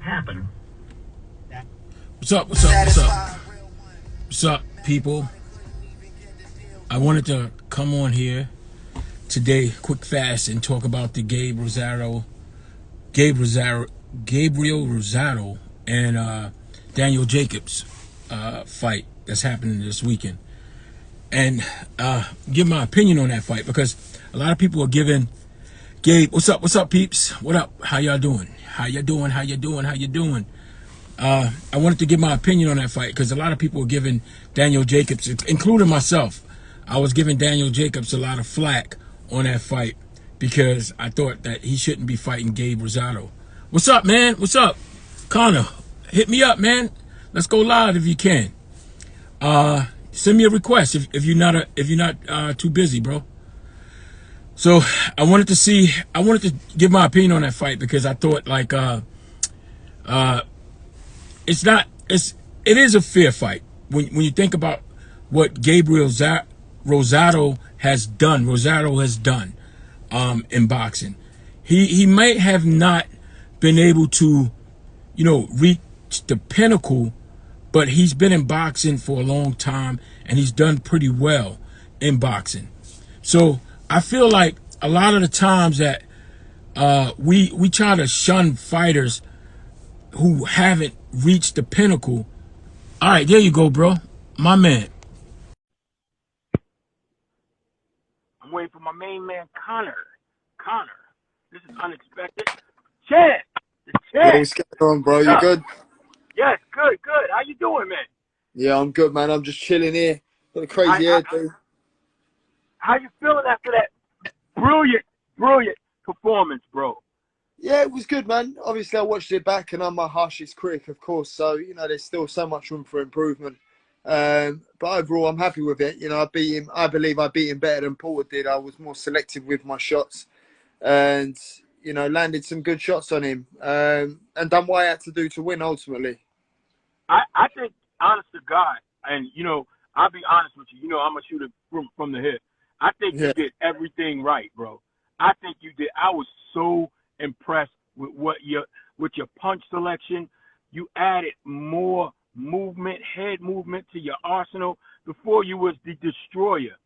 happen. What's up? What's up? What's up? What's up, people? I wanted to come on here today, quick fast, and talk about the Gabe Rosaro, Gabriel Rosado, and Daniel Jacobs fight that's happening this weekend, and give my opinion on that fight because a lot of people are giving Gabe. What's up? What's up, peeps? What up? How y'all doing? How you doing? How you doing? How you doing? I wanted to give my opinion on that fight because a lot of people were giving Daniel Jacobs, including myself, I was giving Daniel Jacobs a lot of flack on that fight because I thought that he shouldn't be fighting Gabe Rosado. What's up, man? What's up? Connor, hit me up, man. Let's go live if you can. Send me a request if you're not too busy, bro. So I wanted to give my opinion on that fight because I thought like it is a fair fight when you think about what Gabriel Rosado has done in boxing. He might have not been able to, reach the pinnacle, but he's been in boxing for a long time and he's done pretty well in boxing. So I feel like a lot of the times that we try to shun fighters who haven't reached the pinnacle. All right, there you go, bro. My man. I'm waiting for my main man, Connor. Connor, this is unexpected. Chad, the Yo, Chad. what's going on, bro? You good? Yes, good, good. How you doing, man? Yeah, I'm good, man. I'm just chilling here. Got a crazy hair, dude. How you feeling after that brilliant performance, bro? Yeah, it was good, man. Obviously, I watched it back, and I'm my harshest critic, of course. So, there's still so much room for improvement. But overall, I'm happy with it. I beat him. I believe I beat him better than Porter did. I was more selective with my shots, and landed some good shots on him, and done what I had to do to win ultimately. I think, honest to God, and I'll be honest with you. I'm a shooter from the hip. I think Yeah. you did everything right, bro. I think you did. I was so impressed with with your punch selection. You added more head movement to your arsenal. Before you was the destroyer.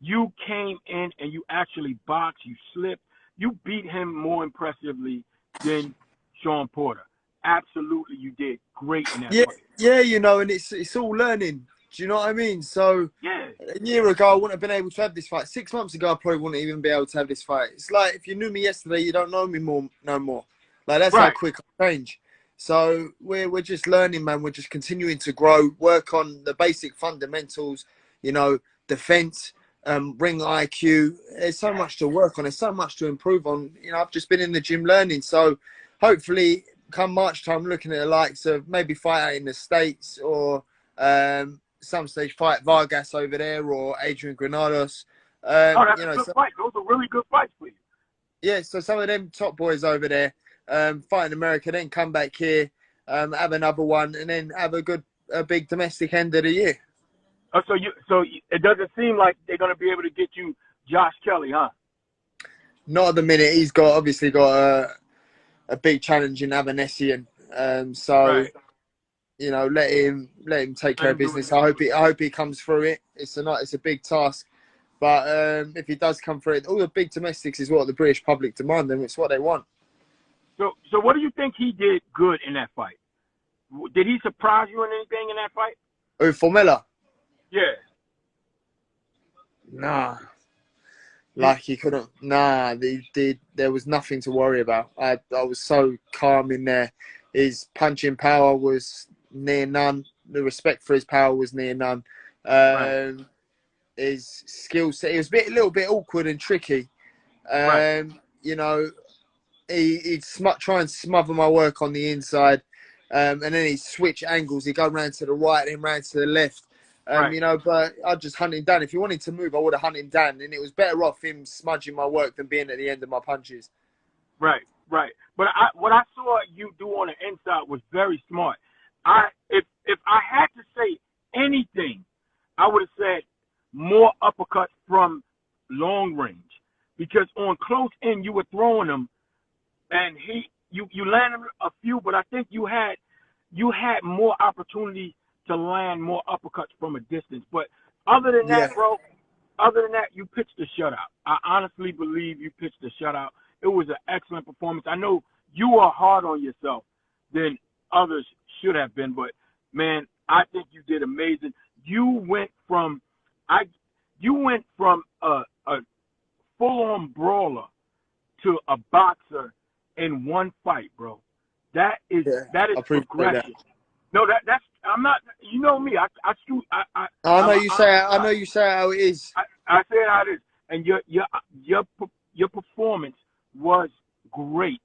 You came in and you actually boxed. You slipped. You beat him more impressively than Sean Porter. Absolutely, you did great in that Yeah, fight. yeah, and it's all learning. Do you know what I mean? So Yeah, a year ago, I wouldn't have been able to have this fight. 6 months ago, I probably wouldn't even be able to have this fight. It's like if you knew me yesterday, you don't know me no more. Like that's how right. quick I change. So we're just learning, man. We're just continuing to grow, work on the basic fundamentals. Defense, ring IQ. There's so much to work on. There's so much to improve on. I've just been in the gym learning. So hopefully, come March time, looking at the likes of maybe fight out in the States or some stage fight Vargas over there or Adrian Granados. Oh, that's a good fight. Those are really good fights for you. Yeah, so some of them top boys over there fight in America, then come back here, have another one, and then have a big domestic end of the year. Oh, so it doesn't seem like they're gonna be able to get you Josh Kelly, huh? Not at the minute. He's obviously got a big challenge in Avanesian. So Right. let him take care of business. I hope he comes through it. It's a big task, but if he does come through it, all the big domestics is what the British public demand, and it's what they want. So what do you think he did good in that fight? Did he surprise you in anything in that fight? Oh, Formella? Yeah. Nah. Like he couldn't. Nah, there was nothing to worry about. I was so calm in there. His punching power was near none. The respect for his power was near none. Right. His skill set. It was a little bit awkward and tricky. Right. He'd try and smother my work on the inside, and then he'd switch angles. He'd go round to the right, then round to the left. Right. But I'd just hunt him down. If he wanted to move, I would have hunted him down, and it was better off him smudging my work than being at the end of my punches. Right. Right. But what I saw you do on the inside was very smart. If I had to say anything, I would have said more uppercuts from long range, because on close end you were throwing them, and you landed a few, but I think you had more opportunity to land more uppercuts from a distance. But other than Yeah. that, bro, other than that, you pitched a shutout. I honestly believe you pitched a shutout. It was an excellent performance. I know you are hard on yourself than others should have been, but man, I think you did amazing. You went from a full-on brawler to a boxer in one fight, bro. That is Yeah. I appreciate progression. that. No, that's I'm not. You know me. I I know you say how it is. I say how it is, and your performance was great.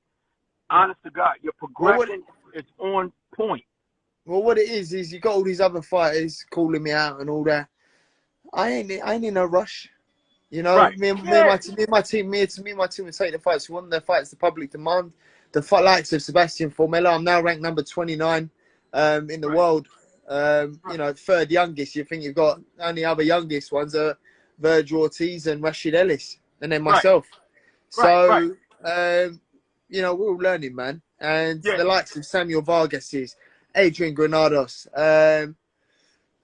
Honest to God, your progression is on point. Well, what it is you got all these other fighters calling me out and all that. I ain't in no rush. You know, Right. me and my team will take the fights. We won their fights, the public demand. The likes of Sebastian Formella. I'm now ranked number 29 in the world. You know, third youngest. You think you've got only other youngest ones are Virgil Ortiz and Rashid Ellis, and then myself. Right. You know, we're all learning, man. And the likes of Samuel Vargas's, Adrian Granados.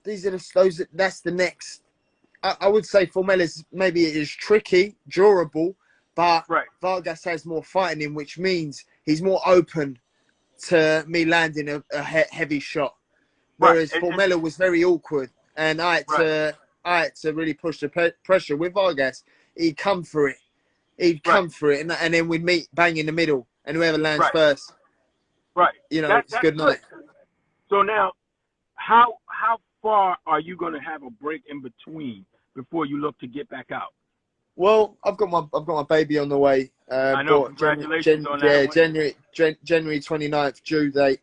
These are that's the next. I would say Formella's maybe it is tricky, durable, but Vargas has more fighting in, which means he's more open to me landing a heavy shot. Whereas Formella was very awkward, and I had to really push the pressure with Vargas. He'd come for it. And then we'd meet bang in the middle, and whoever lands first. Right. You know, it's good night. So now, how far are you going to have a break in between before you look to get back out? Well, I've got my baby on the way. I know. Congratulations on that. January 29th due date.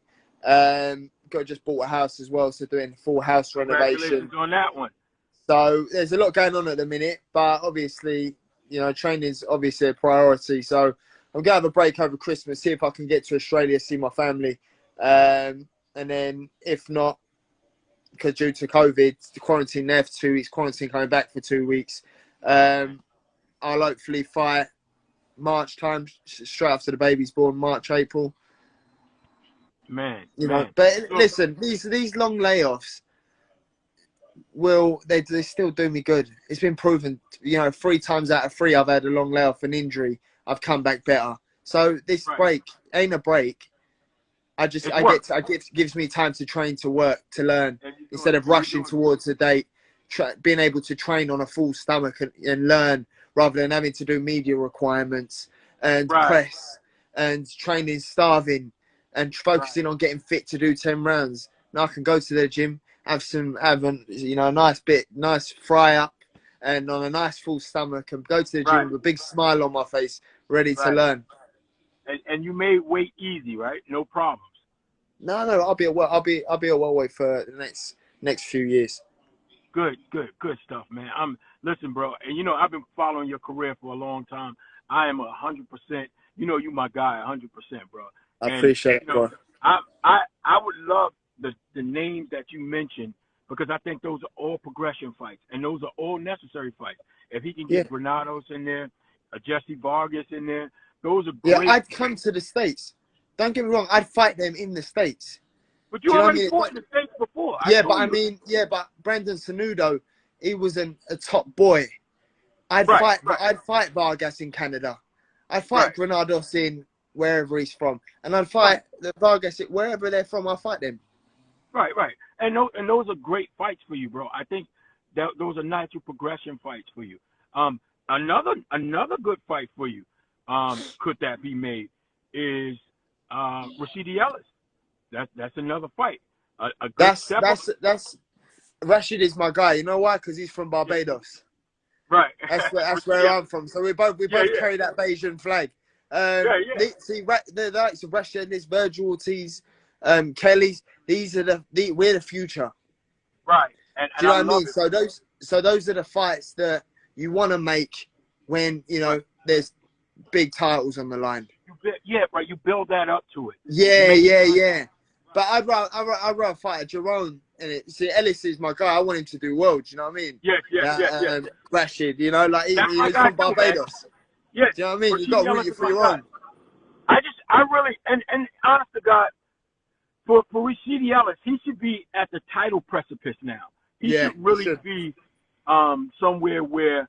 Just bought a house as well, so doing full house renovation. Congratulations on that one. So there's a lot going on at the minute, but obviously, you know, training's obviously a priority. So I'm gonna have a break over Christmas, see if I can get to Australia, see my family, and then if not, because due to COVID, the quarantine there for 2 weeks, quarantine coming back for 2 weeks. I'll hopefully fight March time, straight after the baby's born, March, April. Man, but listen, these long layoffs they still do me good. It's been proven, you know, 3 times out of 3 I've had a long layoff and injury. I've come back better. So this break ain't a break. It gives me time to train, to work, to learn, instead of rushing towards the date. Being able to train on a full stomach and learn, rather than having to do media requirements and press and training, starving and focusing on getting fit to do 10 rounds. Now I can go to the gym, have a nice fry up and on a nice full stomach, and go to the gym with a big smile on my face, ready to learn. And you made weight easy, right? No problems. No, I'll be a welterweight for the next few years. Good stuff, man. Listen, bro, and you know I've been following your career for a long time. I am 100%. You know, you my guy, 100%, bro. I appreciate it, bro. I would love the names that you mentioned, because I think those are all progression fights, and those are all necessary fights. If he can get Granados in there, Jesse Vargas in there, those are great. Yeah, I'd come to the States. Don't get me wrong, I'd fight them in the States. But you already fought in the States before. But Brandon Sanudo, he was a top boy. I'd fight Vargas in Canada. I'd fight Granados in wherever he's from, and I'd fight the Vargas wherever they're from. I'll fight them. Right. And those are great fights for you, bro. I think that those are natural progression fights for you. Another good fight for you, could that be made, is Rashidi Ellis. That's another fight. That's Rashid is my guy. You know why? Because he's from Barbados. Right. That's where I'm from. So we both carry that Bayesian flag. See, the likes of Rashid, this Virgil Ortiz, Kelly's. We're the future. Right. And do you know what I mean? So those are the fights that you want to make when there's big titles on the line. You build that up to it. Yeah. But I'd rather fight a Jerome. And see, Ellis is my guy. I want him to do well. Do you know what I mean? Yeah. Rashid, he's from Barbados. Yeah. Do you know what I mean? You got to root for your own. I really, and honest to God, for Rashidi Ellis, he should be at the title precipice now. He Yeah, should really should. be somewhere where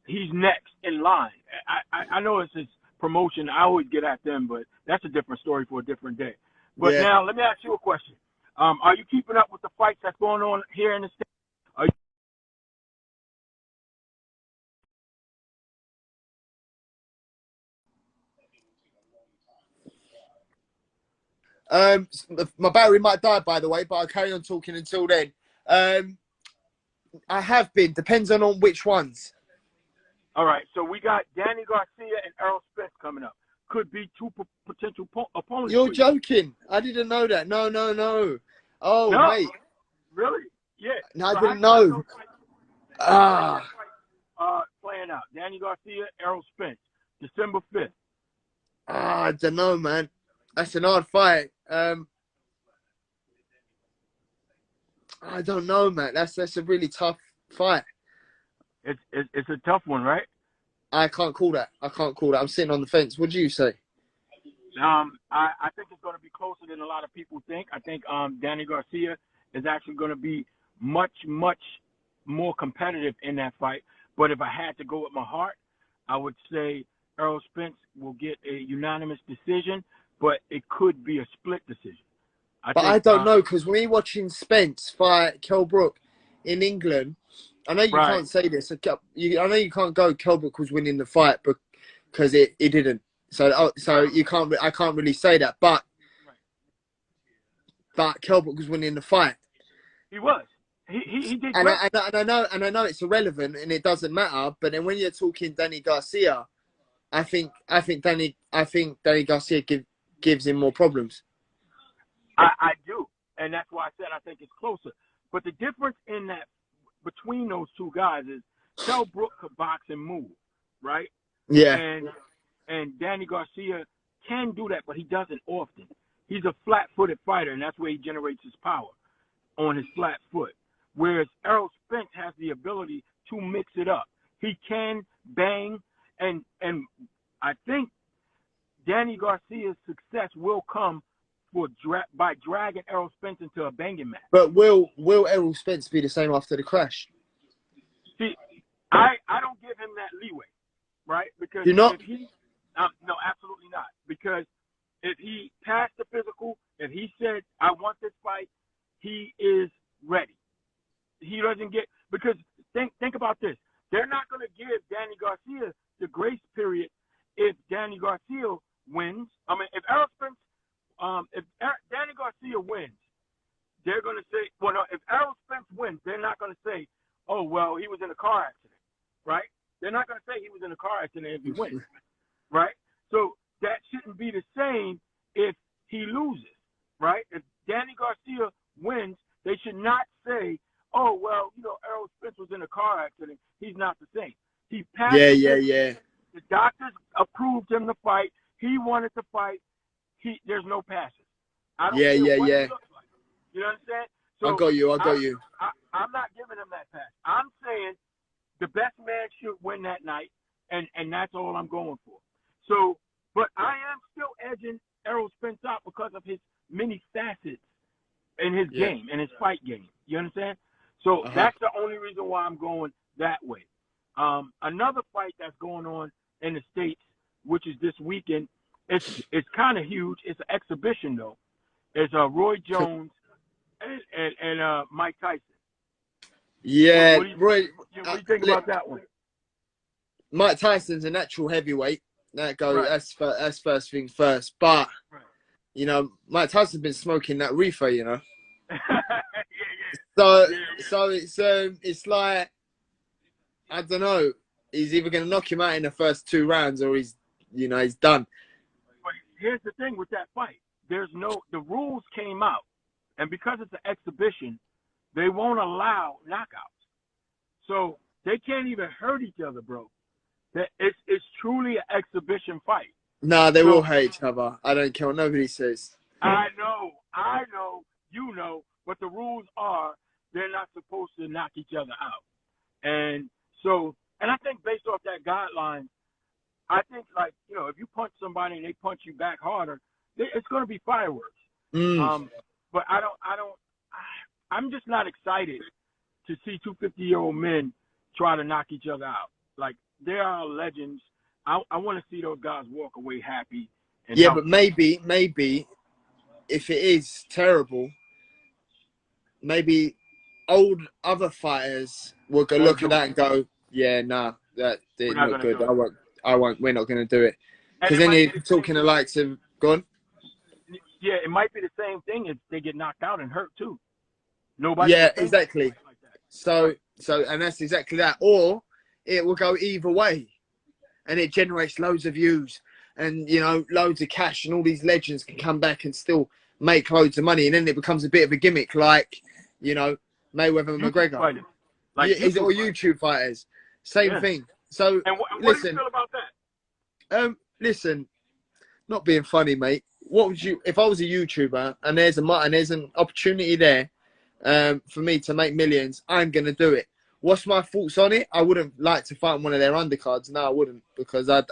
he's next in line. I know it's his promotion. I always get at them, but that's a different story for a different day. But Yeah. now, let me ask you a question. Are you keeping up with the fights that's going on here in the States? Are you My battery might die, by the way, but I'll carry on talking until then. I have been. Depends on which ones. All right, so we got Danny Garcia and Errol Spence coming up. Could be two potential opponents. You're for you. joking. I didn't know that. No, no, no. Oh, No, mate. really? Yeah. No, I So didn't how you know. Ah. that fight playing out? Danny Garcia, Errol Spence, December 5th. I don't know, man. That's an hard fight. I don't know, man. That's a really tough fight. It's a tough one, right? I can't call that. I can't call that. I'm sitting on the fence. What do you say? I think it's going to be closer than a lot of people think. I think Danny Garcia is actually going to be much more competitive in that fight. But if I had to go with my heart, I would say Errol Spence will get a unanimous decision, but it could be a split decision. I don't know, because when you're watching Spence fight Kell Brook in England, I know you can't say this. I know you can't go Kell Brook was winning the fight because it didn't. So you can't. I can't really say that. But Kell Brook was winning the fight. He was. He did. And I know it's irrelevant and it doesn't matter. But then when you're talking Danny Garcia, I think Danny Garcia gives him more problems. I do, and that's why I said I think it's closer. But the difference in that between those two guys is Kell Brook could box and move, right? Yeah. And Danny Garcia can do that, but he doesn't often. He's a flat-footed fighter, and that's where he generates his power, on his flat foot. Whereas Errol Spence has the ability to mix it up. He can bang, and I think Danny Garcia's success will come by dragging Errol Spence into a banging match. But will Errol Spence be the same after the crash? See, I don't give him that leeway, right? Because you're not. If he, no, absolutely not. Because if he passed the physical, if he said, "I want this fight," he is ready. He doesn't get, because think about this. They're not going to give Danny Garcia the grace period if Danny Garcia wins. I mean, if Errol Spence. If Danny Garcia wins, they're going to say, well, no, if Errol Spence wins, they're not going to say, oh, well, he was in a car accident, right? They're not going to say he was in a car accident if he wins, right? So that shouldn't be the same if he loses, right? If Danny Garcia wins, they should not say, oh, well, Errol Spence was in a car accident. He's not the same. He passed. Yeah. The doctors approved him to fight. He wanted to fight. There's no passes. I don't care what he looks like. You know what I'm saying? So I got you. I'm not giving him that pass. I'm saying the best man should win that night, and that's all I'm going for. So, but I am still edging Errol Spence out because of his many facets in his game, in his fight game. You understand? So that's the only reason why I'm going that way. Another fight that's going on in the States, which is this weekend, it's kind of huge. It's an exhibition, though. It's Roy Jones and Mike Tyson. Yeah, what do you think about that one? Mike Tyson's a natural heavyweight. That's first things first. But Mike Tyson's been smoking that reefer. So it's like, I don't know. He's either going to knock him out in the first 2 rounds, or he's done. But here's the thing with that fight. The rules came out, and because it's an exhibition, they won't allow knockouts. So they can't even hurt each other, bro. It's truly an exhibition fight. Nah, they will hurt each other. I don't care what nobody says. I know, but the rules are they're not supposed to knock each other out. And I think based off that guideline, I think, like, if you punch somebody and they punch you back harder, it's going to be fireworks. But I'm just not excited to see two 50-year-old men try to knock each other out. Like, they are legends. I want to see those guys walk away happy. And yeah, but maybe if it is terrible, maybe old other fighters will go look at that and go, yeah, nah, that did not good. I won't. We're not going to do it. Because then you're talking the likes of gone. Yeah, it might be the same thing if they get knocked out and hurt too. Nobody. Yeah, exactly. Like that. So, and that's exactly that. Or it will go either way, and it generates loads of views and loads of cash, and all these legends can come back and still make loads of money, and then it becomes a bit of a gimmick, like Mayweather and McGregor. Fighters. Like YouTube fighters. Same thing. So and what listen, do you feel about that? Listen, not being funny, mate. What would you, if I was a YouTuber and there's an opportunity there for me to make millions, I'm gonna do it. What's my thoughts on it? I wouldn't like to fight one of their undercards. No, I wouldn't, because I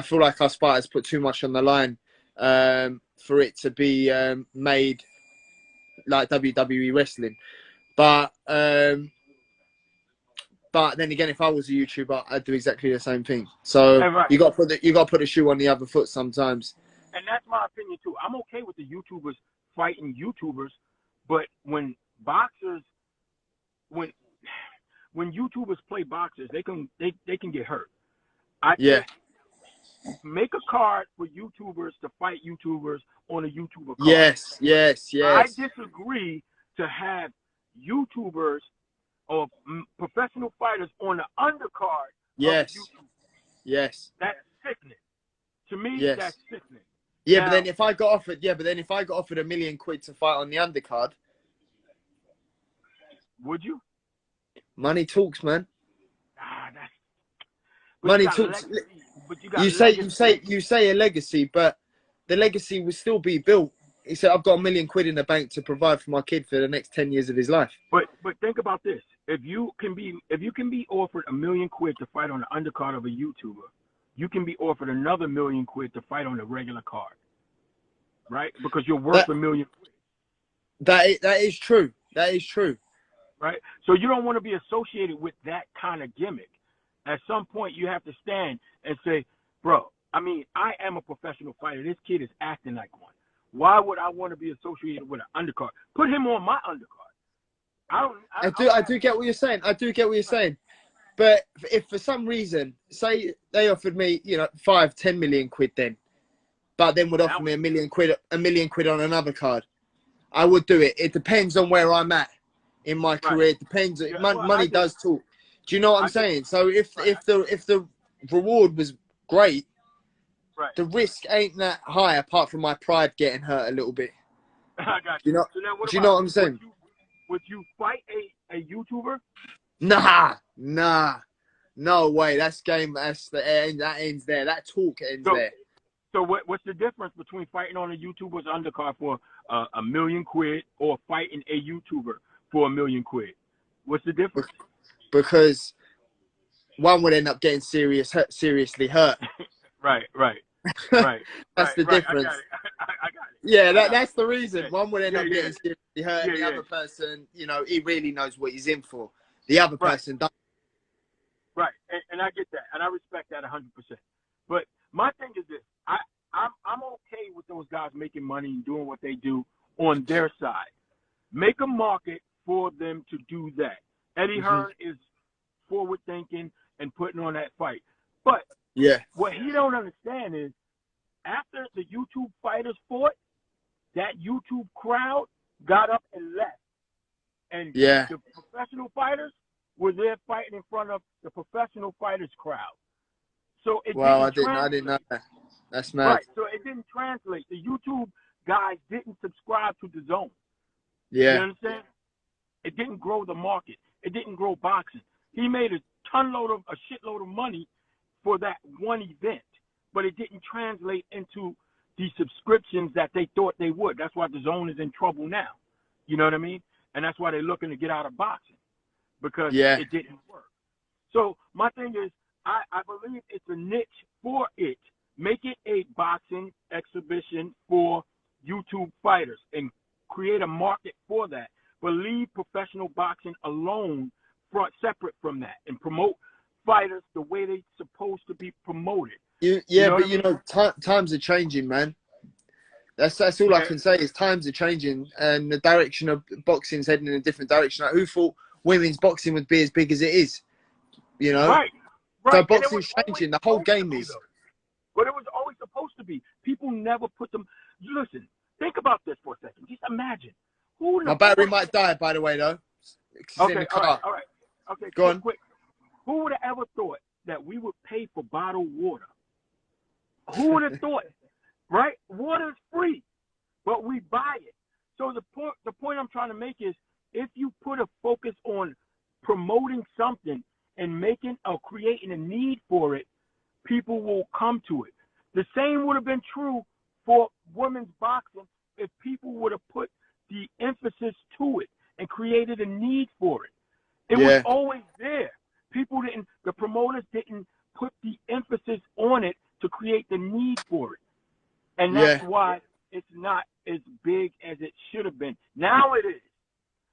feel like us fighters put too much on the line for it to be made like WWE wrestling. But then again, if I was a YouTuber, I'd do exactly the same thing. So you got to put the shoe on the other foot sometimes. And that's my opinion too. I'm okay with the YouTubers fighting YouTubers, but when YouTubers play boxers, they can get hurt. I think make a card for YouTubers to fight YouTubers on a YouTuber card. Yes. I disagree to have YouTubers or professional fighters on the undercard of YouTube. Yes. That's sickening. To me, that's sickening. Yeah, but then if I got offered £1 million to fight on the undercard, would you? Money talks, man. Money talks. You say a legacy, but the legacy will still be built. He said, "I've got £1 million in the bank to provide for my kid for the next 10 years of his life." But think about this: if you can be offered £1 million to fight on the undercard of a YouTuber, you can be offered another £1 million to fight on the regular card, right? Because you're worth £1 million. That is true. That is true. Right? So you don't want to be associated with that kind of gimmick. At some point, you have to stand and say, bro, I mean, I am a professional fighter. This kid is acting like one. Why would I want to be associated with an undercard? Put him on my undercard. I do get what you're saying. But if for some reason, say they offered me, £5-10 million then, but then would offer me £1 million on another card, I would do it. It depends on where I'm at in my career. It depends. Money does talk. Do you know what I'm saying? So if the reward was great, the risk ain't that high, apart from my pride getting hurt a little bit. I got you. Do you know what I'm saying? Would you fight a YouTuber? Nah. No way. That's game. That ends there. That talk ends there. So what's the difference between fighting on a YouTuber's undercard for $1 million or fighting a YouTuber for $1 million? What's the difference? Because one would end up getting seriously hurt. Right. That's the difference. I got it. Yeah, that's the reason. One would end up getting seriously hurt, and the other person, he really knows what he's in for. The other person doesn't. Right, and I get that, and I respect that 100%. But my thing is this: I'm okay with those guys making money and doing what they do on their side. Make a market for them to do that. Eddie Hearn is forward thinking and putting on that fight. But what he don't understand is, after the YouTube fighters fought, that YouTube crowd got up and left. And the professional fighters were there fighting in front of the professional fighters crowd. So I didn't know that. That's mad. Right, so it didn't translate. The YouTube guys didn't subscribe to the zone. Yeah. You understand? It didn't grow the market. It didn't grow boxing. He made a shitload of money for that one event, but it didn't translate into the subscriptions that they thought they would. That's why the zone is in trouble now. You know what I mean? And that's why they're looking to get out of boxing, because it didn't work. So my thing is, I believe it's a niche for it. Make it a boxing exhibition for YouTube fighters and create a market for that. But leave professional boxing alone, separate from that, and promote fighters the way they're supposed to be promoted. Times are changing, man. That's all I can say is times are changing, and the direction of boxing's heading in a different direction. Like, who thought women's boxing would be as big as it is? You know, right. So boxing's changing. The whole game is. But it was always supposed to be. People never put them. Listen, think about this for a second. Just imagine. My battery might die, by the way, though. Okay, all right. Okay, go on. Quick. Who would have ever thought that we would pay for bottled water? Who would have thought? Right? Water is free, but we buy it. So the point I'm trying to make is, if you put a focus on promoting something and making or creating a need for it, people will come to it. The same would have been true for women's boxing if people would have put the emphasis to it and created a need for it. It was always there. The promoters didn't put the emphasis on it to create the need for it. And that's why it's not as big as it should have been. Now it is.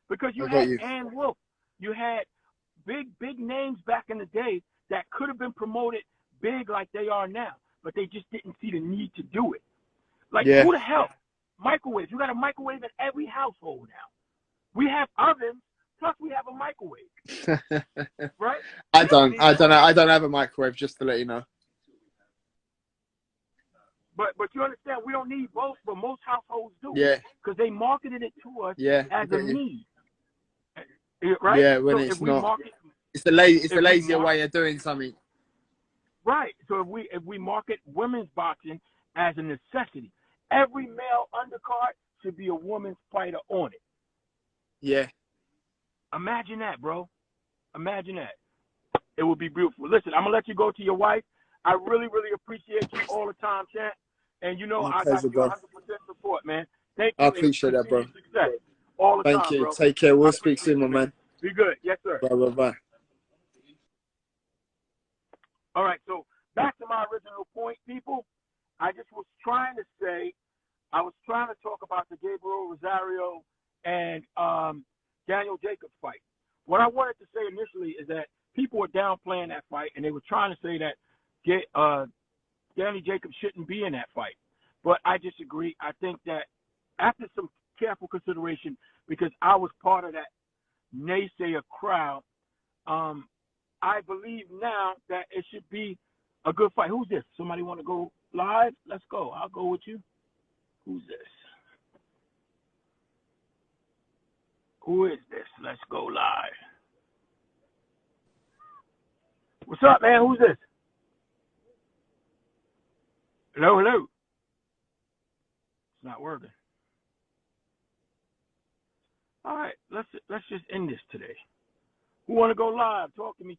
Because you had Ann Wolf. You had big names back in the day that could have been promoted big like they are now, but they just didn't see the need to do it. Like, who the hell? Microwaves. You got a microwave in every household now. We have ovens, plus we have a microwave. Right? I don't have a microwave, just to let you know. But you understand, we don't need both, but most households do. Yeah. Because they marketed it to us as a need. Right? Yeah, when so it's not. It's the lazier way of doing something. Right. So if we market women's boxing as a necessity, every male undercard should be a woman's fighter on it. Yeah. Imagine that, bro. Imagine that. It would be beautiful. Listen, I'm going to let you go to your wife. I really, really appreciate you all the time, champ. And you know, I got you 100% support, man. Thank you. I appreciate that, bro. Success all the time, Thank you. bro. Take care. We'll speak soon, my man. Be good. Yes, sir. Bye. All right, so back to my original point, people. I just was trying to talk about the Gabriel Rosario and Daniel Jacobs fight. What I wanted to say initially is that people were downplaying that fight, and they were trying to say that Danny Jacobs shouldn't be in that fight. But I disagree. I think that after some careful consideration, because I was part of that naysayer crowd, I believe now that it should be a good fight. Who's this? Somebody want to go live? Let's go. I'll go with you. Who's this? Who is this? Let's go live. What's up, man? Who's this? Hello. It's not working. All right, let's just end this today. Who want to go live? Talk to me.